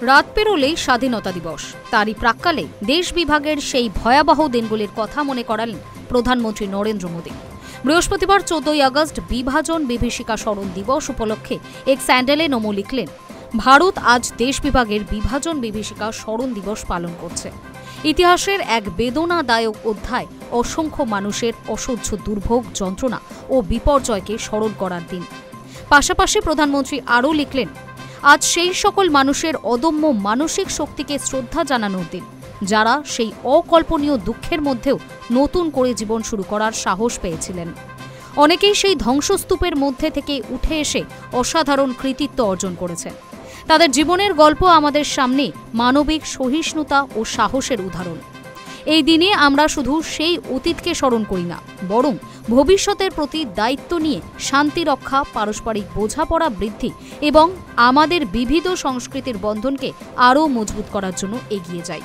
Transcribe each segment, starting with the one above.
রাত পেরোলেই স্বাধীনতা দিবস। তারই প্রাক্কালে দেশ বিভাগের সেই ভয়াবহ দিনগুলির কথা মনে করালেন প্রধানমন্ত্রী নরেন্দ্র মোদী। বৃহস্পতিবার 14ই আগস্ট বিভাজন বিভীষিকা স্মরণ দিবস উপলক্ষে এক স্যান্ডেলে নমো লিখলেন, ভারত আজ দেশ বিভাগের বিভাজন বিভীষিকা স্মরণ দিবস পালন করছে। ইতিহাসের এক বেদনাদায়ক অধ্যায়, অসংখ্য মানুষের অসহ্য দুর্ভোগ, যন্ত্রণা ও বিপর্যয়কে স্মরণ করার দিন। পাশাপাশি প্রধানমন্ত্রী আরও লিখলেন, আজ সেই সকল মানুষের অদম্য মানসিক শক্তিকে শ্রদ্ধা জানানোর দিন, যারা সেই অকল্পনীয় দুঃখের মধ্যেও নতুন করে জীবন শুরু করার সাহস পেয়েছিলেন। অনেকেই সেই ধ্বংসস্তূপের মধ্যে থেকে উঠে এসে অসাধারণ কৃতিত্ব অর্জন করেছেন। তাদের জীবনের গল্প আমাদের সামনে মানবিক সহিষ্ণুতা ও সাহসের উদাহরণ। এই দিনে আমরা শুধু সেই অতীতকে স্মরণ করি না, বরং ভবিষ্যতের প্রতি দায়িত্ব নিয়ে শান্তি রক্ষা, পারস্পরিক বোঝাপড়া বৃদ্ধি এবং আমাদের বিবিধ সংস্কৃতির বন্ধনকে আরও মজবুত করার জন্য এগিয়ে যাই।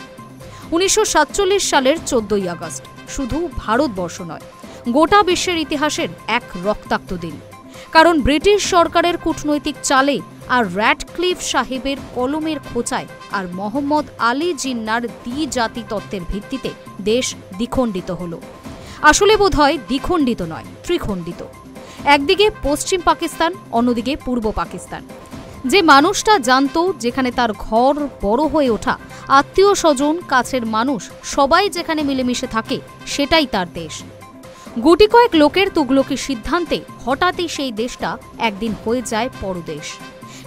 1947 সালের 14ই আগস্ট শুধু ভারতবর্ষ নয়, গোটা বিশ্বের ইতিহাসের এক রক্তাক্ত দিন। কারণ ব্রিটিশ সরকারের কূটনৈতিক চালে আর র্যাডক্লিফ সাহেবের কলমের খোঁচায় আর মোহাম্মদ আলী জিন্নার দ্বিজাতি তত্ত্বের ভিত্তিতে দেশ দ্বিখণ্ডিত হল। আসলে বোধহয় দ্বিখণ্ডিত নয়, ত্রিখণ্ডিত। একদিকে পশ্চিম পাকিস্তান, অন্যদিকে পূর্ব পাকিস্তান। যে মানুষটা জানত যেখানে তার ঘর, বড় হয়ে ওঠা আত্মীয় স্বজন, কাছের মানুষ সবাই যেখানে মিলেমিশে থাকে, সেটাই তার দেশ। গুটি কয়েক লোকের তুগলকি সিদ্ধান্তে হঠাৎই সেই দেশটা একদিন হয়ে যায় পরদেশ।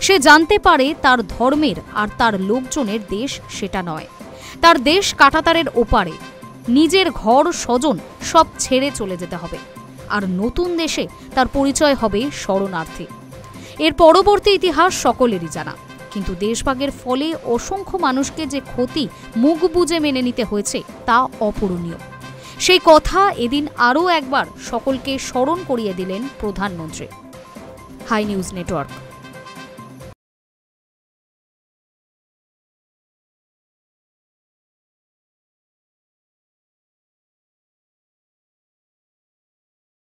সে জানতে পারে তার ধর্মের আর তার লোকজনের দেশ সেটা নয়। তার দেশ কাঁটাতারের ওপারে। নিজের ঘর, স্বজন সব ছেড়ে চলে যেতে হবে। আর নতুন দেশে তার পরিচয় হবে শরণার্থী। এর পরবর্তী ইতিহাস সকলেরই জানা। কিন্তু দেশভাগের ফলে অসংখ্য মানুষকে যে ক্ষতি মুখ বুজে মেনে নিতে হয়েছে, তা অপূরণীয়। সেই কথা এদিন আরও একবার সকলকে স্মরণ করিয়ে দিলেন প্রধানমন্ত্রী। Hi News network.